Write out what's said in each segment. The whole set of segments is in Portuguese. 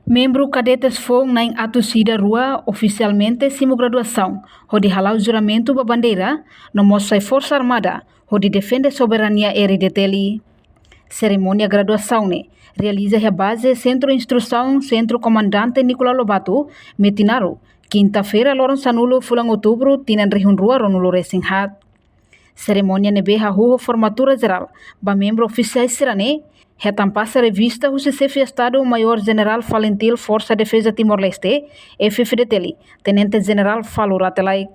Membro cadetes FONG na ato sida rua oficialmente simo graduação, onde halau juramento ba bandeira, no mostra Força Armada, onde defende soberania RDTLI. Cerimônia graduação ne realiza a base Centro Instrução Centro Comandante Nicolau Lobato, Metinaro, quinta-feira loron sanulo fulang outubro tinan rihun rua ronulo resinghat. Cerimônia nebe hahuho formatura geral, ba membro oficiais sirane, retampassa revista o chefe Estado Maior General Valentil Força Defesa Timor-Leste, FFDTLI, Tenente General Falo Ratelaik.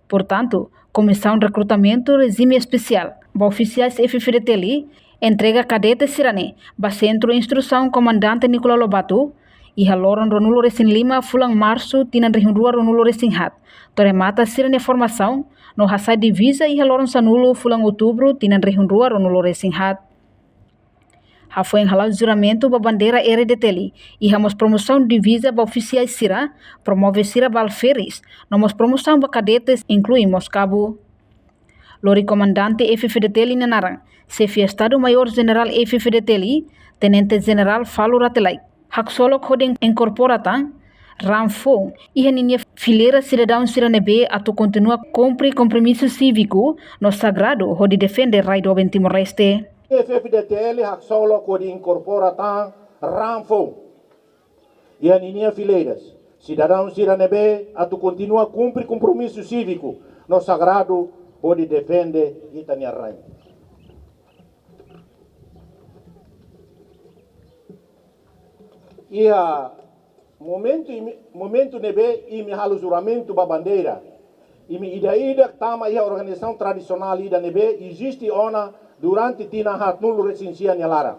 Portanto, Comissão de Recrutamento Regime Especial, ba oficiais FFDTLI, entrega cadetes sirane, ba Centro Instrução Comandante Nicolau Lobato, e haloron ronulo resin lima fulang março tinan rihundua ronulo resin hat. Toremata sirane formação, no hasai divisa e haloron sanulo fulang outubro tinan rihundua ronulo resin hat. Foi enhalau juramento ba bandeira RDTLI e hamos promoção de divisa ba oficiais sira, promove sira ba alferes, nomos promoção ba cadetes incluímos cabo. Lori comandante FFDTLI nanarang, chefe Estado Maior General FFDTLI, Tenente General Falo Ratelaik. Hak solo kodeng incorporatan, Ramfong, e haninha fileira cidadão siranebe atu continua cumprir compromisso cívico no sagrado onde defende raido ben Timor-Leste. FFDTL hak solo kodi incorporatan Ramfong, e haninha fileiras cidadão siranebe atu continua cumprir compromisso cívico no sagrado onde defende Itania Rai. E a momento nebe e me halo juramento ba bandeira e me ida tama e a organização tradicional ida nebe existe ona durante tina hat nulu recensia nyalara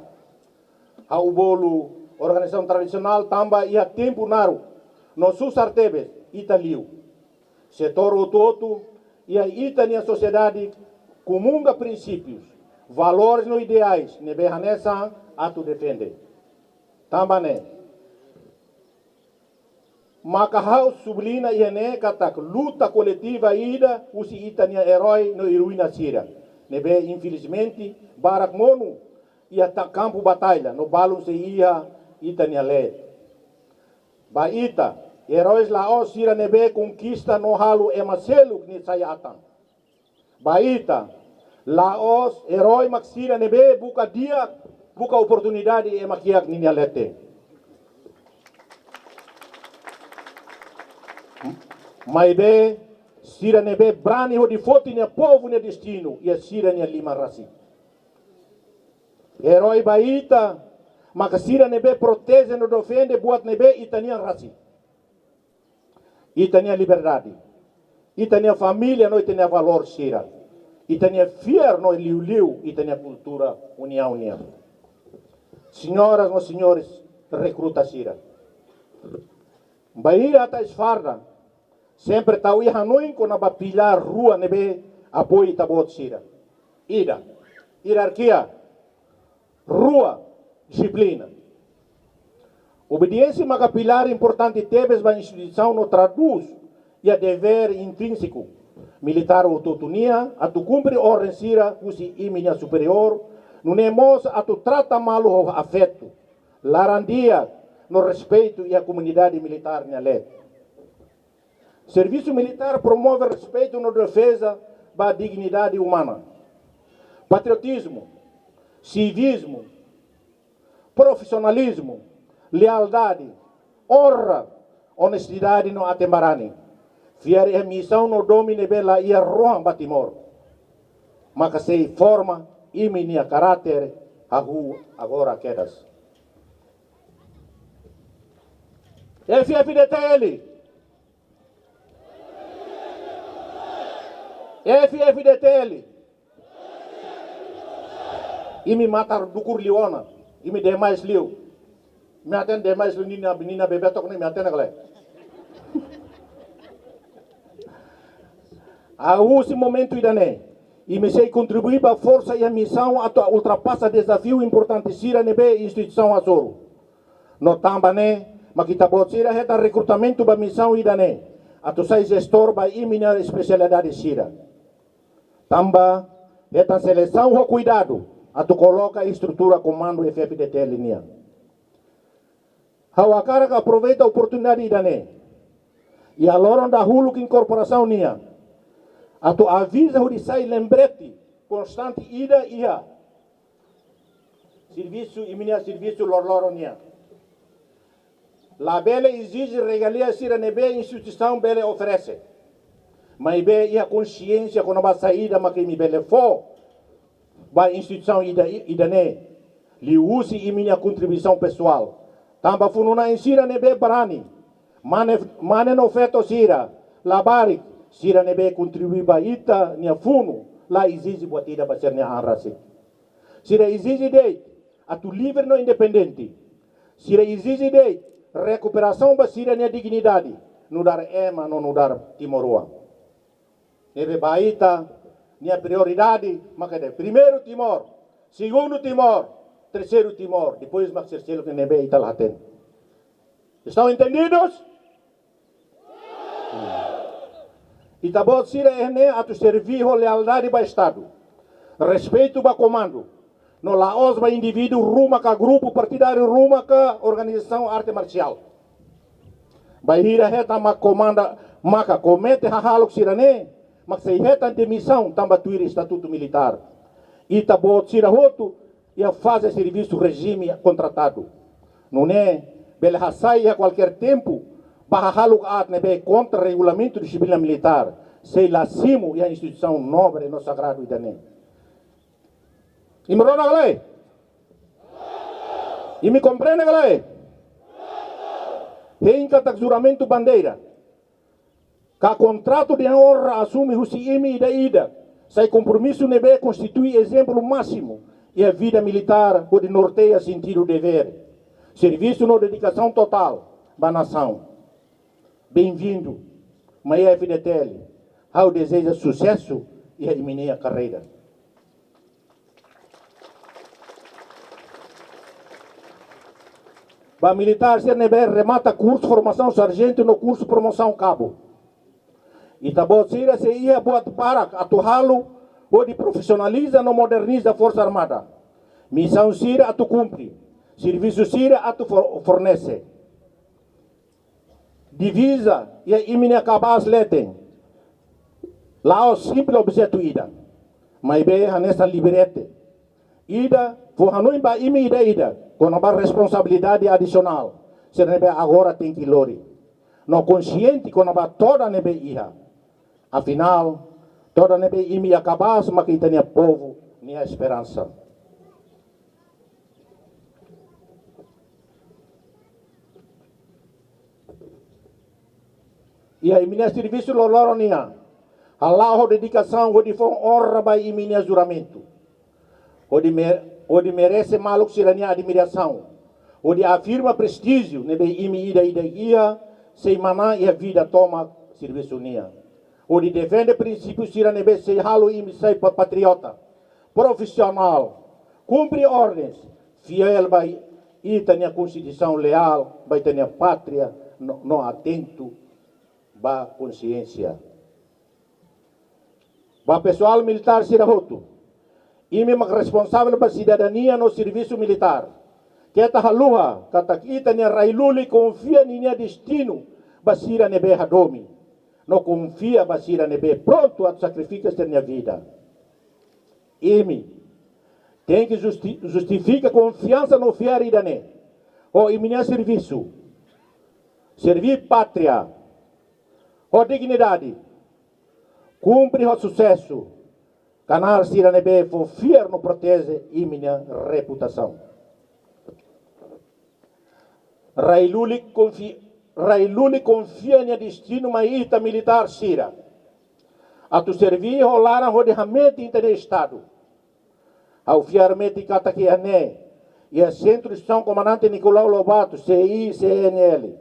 a ubolu organização tradicional tamba e a tempo naru no susartebe italiu setor ototo e a itania sociedade comunga princípios valores no ideais nebe hanesa atu defende tamba ne maka hau sublina iene katak luta coletiva ida usi itania herói no iruina sira nebe infelizmente barak monu ia tak campo batalha no balum se ia itania le ba ita heróis laos sira nebe conquista no halu emaselu ni saya atan ba ita laos herói maksira nebe buka dia buka oportunidade emakiak ni lete. Maibe sira nebe brani ho di foti ne povo ne destino e sira ne lima rasi. Heroi baita maka sira nebe protege no defende buat nebe itania rasi. Itania liberdade. Itania família no itania valor sira. Itania fier no liu itania cultura unia. Senhoras e senhores, recruta sira. Bahia ata esfarda sempre tau ia hanoi ko na bapilar rua nebe apoio tabot sira. Ida, hierarquia, rua, disciplina. Obediência maka pilar importante tebes ba instituição no traduz e a dever intrínseco. Militar autonomia, atu cumpre ordem sira usi iminya superior, nunemos atu trata malo o afeto, larandia no respeito e a comunidade militar nele. Serviço militar promove respeito na defesa da dignidade humana. Patriotismo, civismo, profissionalismo, lealdade, honra, honestidade no atembarani. Fiar a missão no domine bela e a rohan batimor. Maka sei forma e minia caráter agora quedas. FFDTL. FFDTL. E me matar do curliona. E me dê mais liu. Me atende mais liu nina bebê toca nem me atende galera. A esse momento idane. E me sei contribuir para a força e a missão a ultrapassa desafio importante sira nebe instituição azoro. No tambane, mas kita bot sira heta recrutamento para missão idane. Atu sai gestor ba iminya especialidade sira. Tamba eta seleção o cuidado. Atu coloca a estrutura comando FFDT linha. Hawakara ka aproveita a oportunidade dane. E a loron da hulu que incorporação nia. Atu avisa o de sai lembrete constante ida ia. Serviço iminya serviço lor nia. La bele exige regalia sira nebe instituição bele oferece. Mas be ia consciência quando vai saída mas que me bele for. Ba instituição ida ne. Li use e minha contribuição pessoal. Tamba fununa insira nebe barani. Mane no feto sira. La barik sira nebe contribui ba ita nia funo. La exige buatida ba ser nia arrasi. Sira exige de atu livre no independente. Sira exige de recuperação ba sira nia dignidade. No dar ema no dar timorua. Nebe ba ita nia prioridade, makade primeiro Timor, segundo Timor, terceiro Timor, depois maksercelo que nebe italaten. Estão entendidos? Itabot sira ene atu servir lealdade ba Estado, respeito ba comando, no laos ba indivíduo ruma ka grupo partidário ruma ka organização arte marcial. Ba hira heta ma comanda maka comete hahaluk sira ne. Maksaihetan demissão tamba tuir estatuto militar. Itabot sira hotu ia faz serviço regime contratado. Não é bele hasai a qualquer tempo barra haluk at nebe contra regulamento de disciplina militar. Sei lacimo e a instituição nobre no sagrado idane. Imrona galai? E me compreende galai? Reinca tak juramento bandeira. Ka contrato de honra assume o CIMI ida. Sai compromisso nebe constitui exemplo máximo e a vida militar pode norteia sentido dever. Serviço no dedicação total da nação. Bem-vindo, Maia FDTL. Ao deseja sucesso e eliminar a carreira. Ba militar ser nebe remata curso formação sargento no curso promoção cabo. Itabot sira se ia buat parak atu halu o de profissionaliza no moderniza a Força Armada. Missão sira atu cumpre. Serviço sira atu fornece. Divisa e a imine cabas letem. Lá o simples objeto ida. Mas bem nessa liberete. Ida, for hanui ba imi ida. Com uma responsabilidade adicional. Se nebe agora tem que lori. No consciente com uma toda nebe iha. Afinal, toda nebe imi acabas makita nia povo, nia esperança. E a iminia serviço lororonia, Allah dedicação, o de fon honra by iminia juramento. O de merece maluk sirania admiração. O de afirma prestígio, nebe imi ida ia, sem maná e a vida toma serviço nia. O de defende princípios siranebe sei halo e sei patriota, profissional, cumpre ordens, fiel vai itania constituição leal, vai ter pátria, no atento, ba consciência. Ba pessoal militar sirahoto, ime mak responsável ba cidadania no serviço militar. Kita haluha, kata itania railuli confia ninia destino, ba siranebe hadomi. No confia basira nebe pronto a sacrificar minha vida. Imi tem que justifica confiança no fiar idane. O iminha serviço. Servir pátria. O dignidade. Cumpre o sucesso. Canal sira nebe for fiar no protege iminha reputação. Railuli confia no destino maíta militar sira. A tu servir rolara rodeamento inter Estado. Ao fiarmente cataqui ane. E a centro de São Comandante Nicolau Lobato, CI, CNL.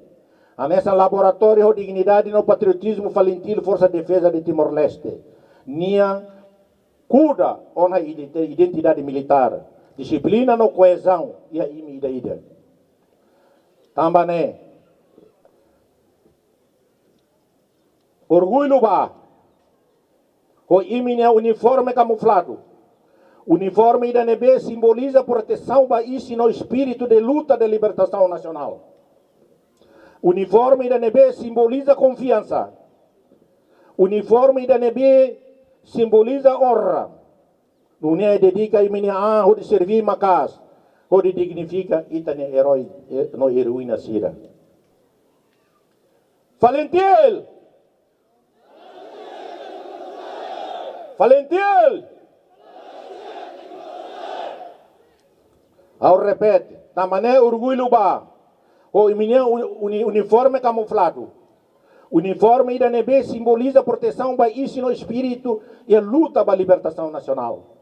A nessa laboratório de dignidade no patriotismo falentilo Força de Defesa de Timor-Leste. Nia cuida na identidade militar. Disciplina no coesão e a ida. Também Orgulho ba. O iminia uniforme camuflado. Uniforme da nebe simboliza proteção ba isi no espírito de luta de libertação nacional. Uniforme da nebe simboliza confiança. Uniforme da nebe simboliza honra. Dunia dedica iminia de servir macas. Onde dignifica itane herói no heroína sira. Valentil! Valentil! Ao repete, tamane orgulho ba. O uniforme camuflado. Uniforme da nebe simboliza proteção ba isi no espírito e a luta ba libertação nacional.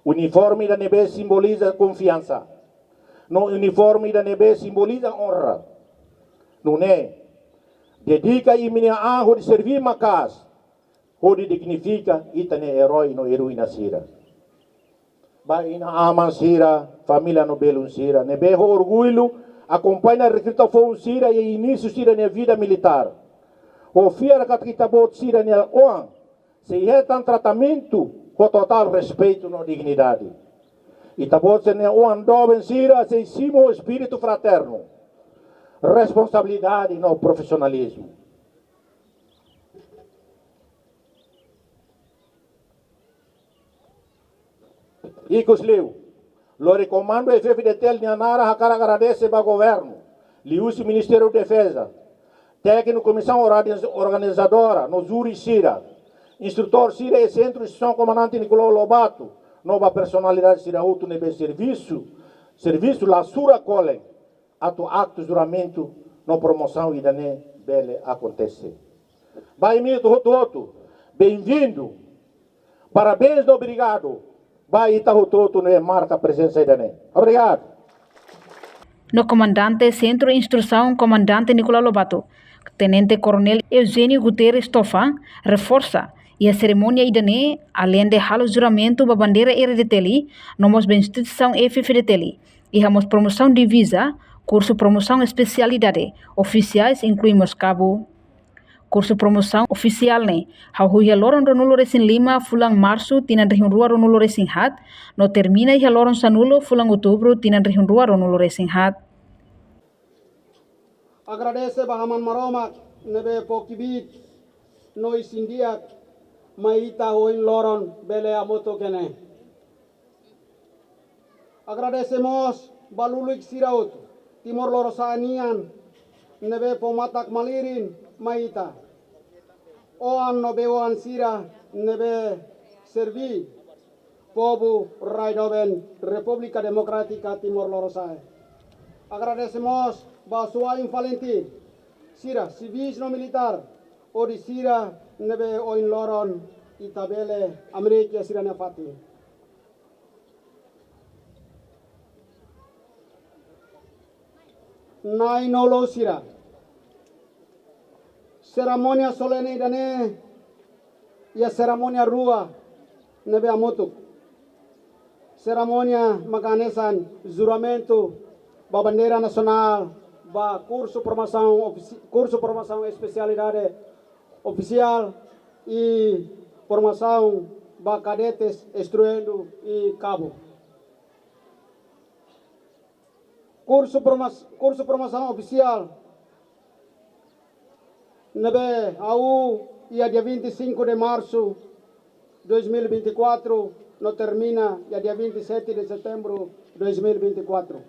Uniforme da nebe simboliza confiança. No uniforme da nebe simboliza honra. Não é? Dedica e minha honra de servir macas. Onde dignifica itane herói no heroína sira. Ba ina aman sira, família no belun sira. Nebe orgulho acompanha a recrutação sira e início sira na vida militar. O fiera kat kita bot sira na oan. Se hetan tratamento com total respeito na dignidade. E tabot se na oan doben sira se simo o espírito fraterno. Responsabilidade no profissionalismo. Icos liu, lo recomando e chefe de tel Nianara hakara agradece para o governo, liusi Ministério da Defesa, técnico comissão organizadora, no Zuri Sira, instrutor Sira e centro de instituição comandante Nicolau Lobato, nova personalidade Sira Uto nebe serviço la sura cole, acto juramento, no promoção e dane bele acontece. Vai mito roto, bem-vindo, parabéns e obrigado. Vai Itahutoto ne marca a presença aí. Obrigado. No comandante Centro de Instrução, comandante Nicolau Lobato, Tenente Coronel Eugênio Guterres Tofa, reforça e a cerimônia idane, além de halo juramento da bandeira RDTLI, nomos bem instituição FFDTLI, e hamos promoção de visa, curso promoção especialidade, oficiais incluímos cabo, curso promoção oficial ne hauhuia loron ronulo resin 5 fulang março tinan rihun 2 ronulo resin hat no termina ia loron sanulo fulang outubro tinan rihun 2 ronulo resin hat. Agradece bahaman maromak nebe pokibit no isindiak maita hoin loron bele amoto kene. Agradecemos baluluik siraut timor lorosanian nebe pomatak malirin maita oan no bewan sira nebe servi povo raidoven República Democrática Timor Leste. Agradecemos basuain Valentin sira civis no militar odi sira nebe oin loron itabele Amerika sira nefati. Nai nolo sira ceremonia solene dane ya ceremonia rua nebe amotuk ceremonia maganesan juramento ba bandeira nacional ba curso formação especialidade oficial e formação ba cadetes instruendo e cabo curso formação oficial nebe au ia dia 25 de março 2024 no termina ia dia 27 de setembro 2024.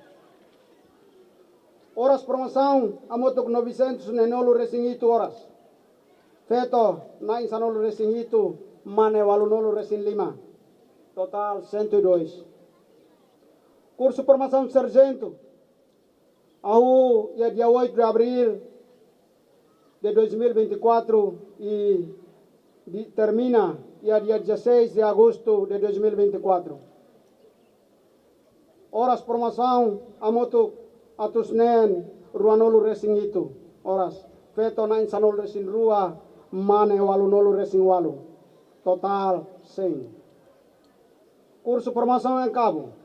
Horas promoção amotok 900 nenolo resingito horas. Feto na insanolo resingito mane walunolo resin 5. Total 102. Curso formação sargento au ia dia 8 de abril de 2024 e termina dia 16 de agosto de 2024. Horas promoção amoto atusnen ruanolo resingito horas feto na insanol resin rua mane walunolo resin walu total 100. Curso formação em cabo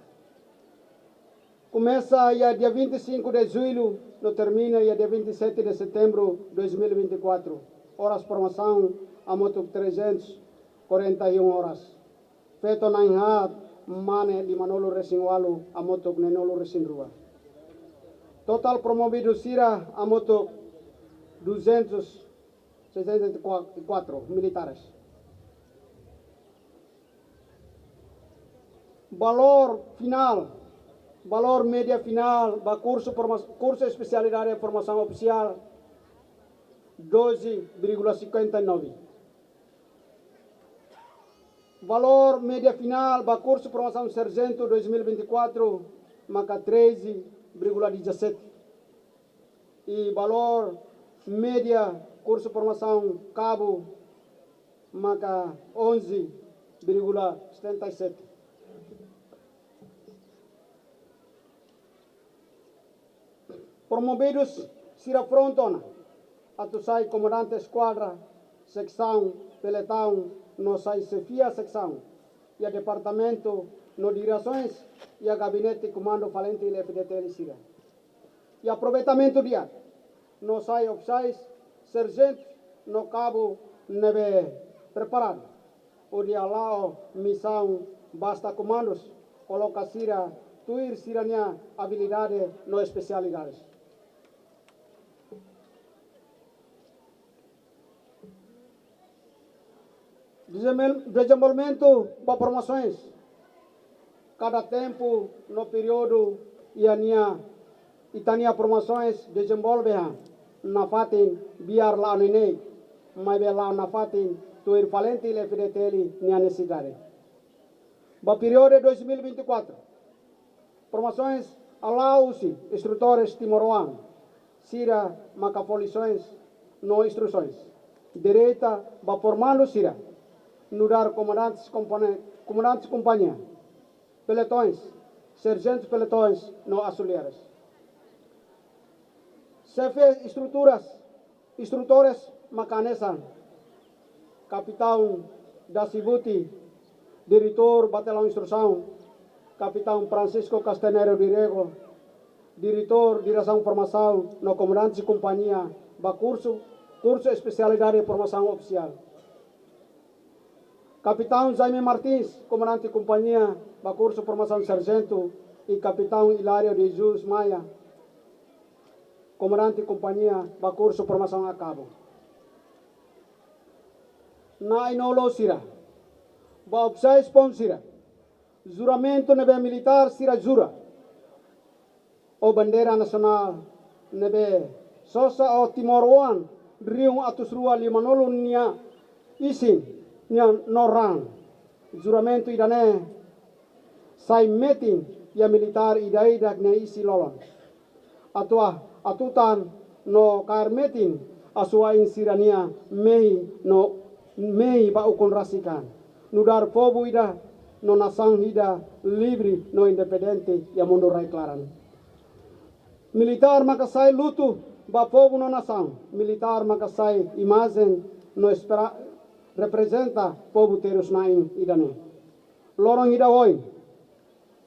começa dia 25 de julho no termina dia 27 de setembro 2024. horas formação amotuk 341 horas. Feto na inhat mane 50 resin walu amotuk 90 resin rua. Total promovido sira amotuk 264 militares. Valor média final ba curso especialidade de formação oficial 12,59. Valor média final ba curso formação sargento 2024 maka 13,17. E valor média curso formação cabo maka 11,77. Promovidos sira frontona, atusai comandante esquadra, secção, peletão, no sai chefia secção, e a departamento, no direções, e a gabinete comando falente e FDT sira. E aproveitamento dia, no sai oficiais, sargento, no cabo, neve preparado. O dia lá, missão, basta comandos, coloca sira, tuir sirania habilidade no especialidades. Desenvolvimento para promoções. Cada tempo, no período, itania promoções desenvolve na fatin biar lá nenei, mas lá na fatin tu ir falente e FDT nia necessidade. Para período de 2024, promoções alausi instrutores timoroan, sira macafolições no instruções. Direita, para formando sira. Nudar comandantes companhia, peletões, sargentos peletões no auxiliares. Chefes instrutores macanesan, capitão da Cibuti, diretor batalhão instrução, capitão Francisco Castanheiro Dirego, diretor direção formação no comandante de companhia, curso especialidade de formação oficial. Capitão Jaime Martins, comandante de companhia, curso formação sargento, e capitão Hilário de Jesus Maia, comandante de companhia, curso formação a cabo. Na inolo sira, opsai sponsira, juramento nebe militar sira jura, o bandeira nasional nebe sosa o Timor-One, riung atus rua 50 nia isin, nia norang, juramento idane, sai metin ya militar idaidak ne isi lolon. Atutan no kair metin asuain sirania mei ba ukon rasikan. Nudar pobu ida no nasang ida livre no independente ya mundo rai klaran. Militar makasai lutu ba pobu no nasang. Militar makasai imagen no espera representa povo terus nain idane. Lorong ida hoy,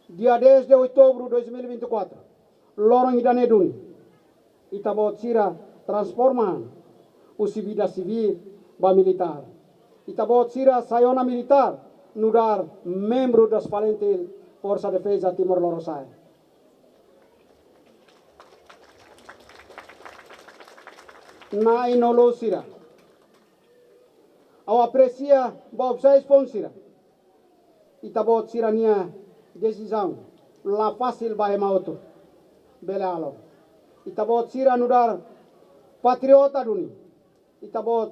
dia 10 de outubro 2024, lorong idane dun, itabot sira transforman usi vida civil ba militar. Itabot sira sayona militar, nudar membro das valente Força Defesa Timor-Leste. Na inolo sira. Ao aprecia bobsai sponsira. Itabot sirania decisão la fácil bae mauto. Belalo. Itabot sira nudar patriota duni. Itabot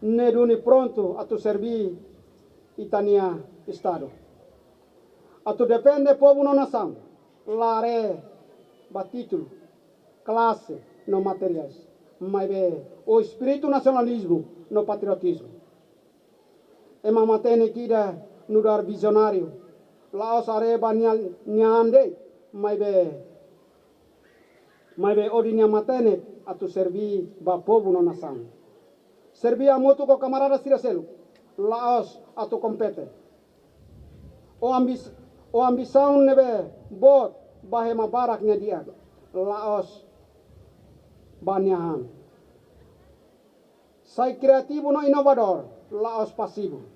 ne duni pronto a tu servir itania estado. A tu depende povo no nação. Lare batitulo, classe no materiais. Mas o espírito nacionalismo no patriotismo. E mamatene kida nudar visionário. Laos areba nyande, mas odinya matene atu servi ba povo no nação. Servi a moto ko camarada siraselu. Laos atu compete. O ambição nebe bot bahema barak nya dia. Laos banyahan. sai kreativo no inovador, laos pasivo.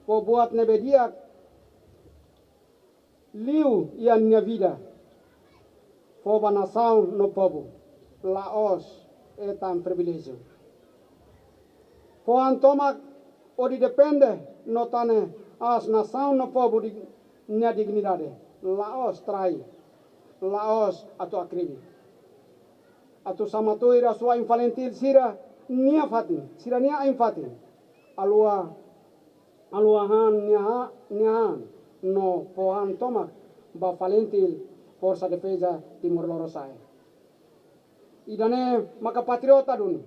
Po buat nebe dia liu ia minha vida. Po nação no povo, laos etan privilégio. Po antoma odi depende no tane as nação no povo di minha dignidade. Laos trai, laos atu akrimi. Atu samatoira sua infalentil sira nia fatin, sira nia infatin. Aluahan nia no pohan tomak ba falentil Força Defesa Timor-Leste. Idane maka patriota dun.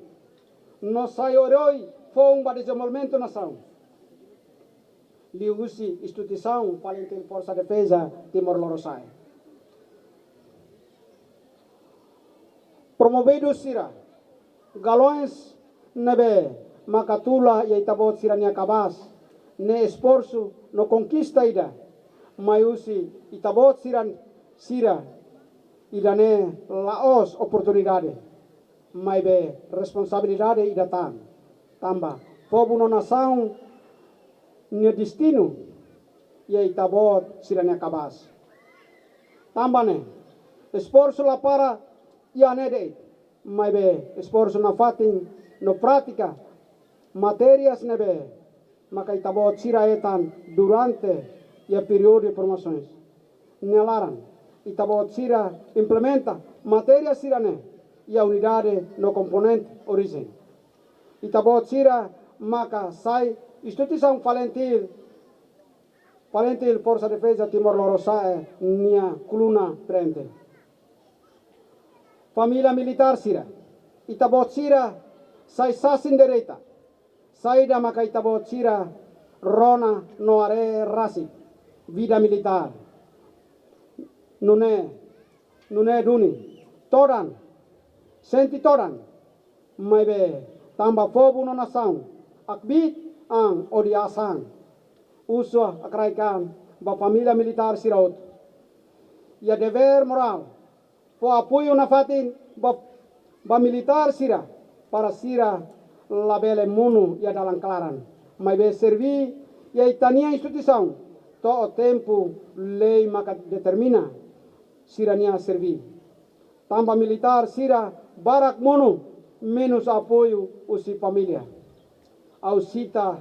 No sayoroi fong ba desenvolvimento nação. Liusi instituição falentil Força Defesa Timor-Leste. Promovido sira galões nebe makatula e itabot sirania kabas ne esforço no conquista ida maiusi itabot sira idane laos oportunidade maibe responsabilidade idatan tamba povo no nação ne destino e itabot sirania kabas tambane esforço la para ianede maibe esforço na fatin no prática matérias nebe maka itabot sira etan durante e período de formações nelaran itabot sira implementa matérias sirane e a unidade no componente origem itabot sira maka sai instituição falentil Força Defesa Timor-Leste nia coluna prente família militar sira itabot sira sai sasin direita saida maka itabot sira rona no are rasi vida militar nune duni toran senti toran maibe tamba fobu no nação akbit ang odiasan uswa akraikan ba família militar siraut ia dever moral po apoio na fatin ba militar sira para sira labele munu ia dalam klaran maibe servi ia itania instituição to o tempo lei maka determina sirania servi tamba militar sira barak munu menos apoio usi família au sita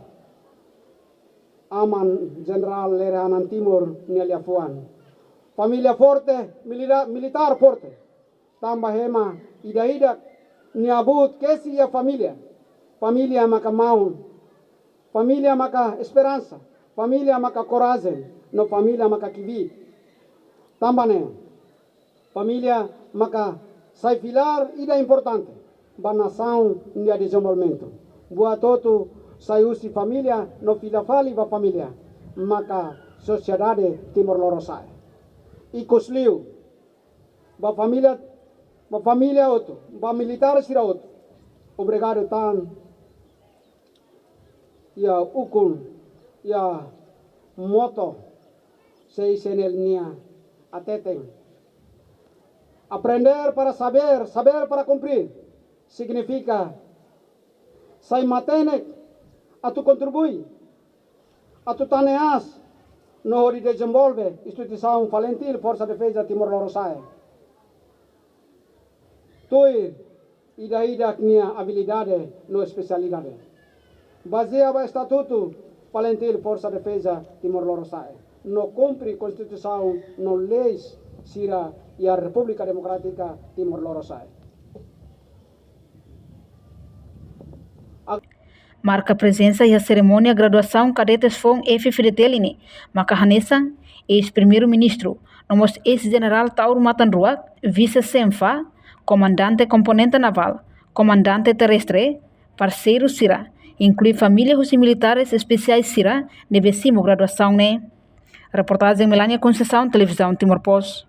aman general Leranan Timur Nelia Fuan família forte militar forte tamba hema ida niabut kesi ya família maka maun família maka esperança família maka coragem no família maka kivi tambane família maka sai filar ida importante ba nação nia desenvolvimento buat todo sai usi família no filafali ba família maka sociedade Timor-Leste ikosliu ba família outro ba militar sira outro obrigado tan ya ukun ya moto sei senel nia ateten aprender para saber para cumprir significa sai matene atu contribui atu taneas no hori desenvolve instituição falentil Força Defesa Timor-Leste toi ida nia habilidade no especialidade baseado estatuto falentil Força Defesa Timor-Leste no cumpre constituição no leis sira e a República Democrática Timor-Leste marca presença e a cerimônia graduação cadetes FON F. Fidetelini, Macahanessa, ex-primeiro-ministro, nomos ex-general Tauro Matanruak, vice-senfa, comandante componente naval, comandante terrestre, parceiro Sira, inclui família e militares especiais Sira, nebessimo graduação né. Reportagem Melania Conceição, Televisão Timor-Post.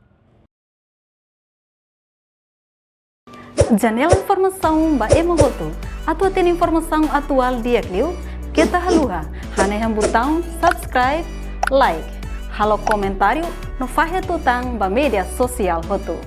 Janela informação ba emohoto. Atua tem informação atual dia Clio. Kita haluha. Haneham botão subscribe, like. Halo comentário no fahe tutang ba media sosial hotu.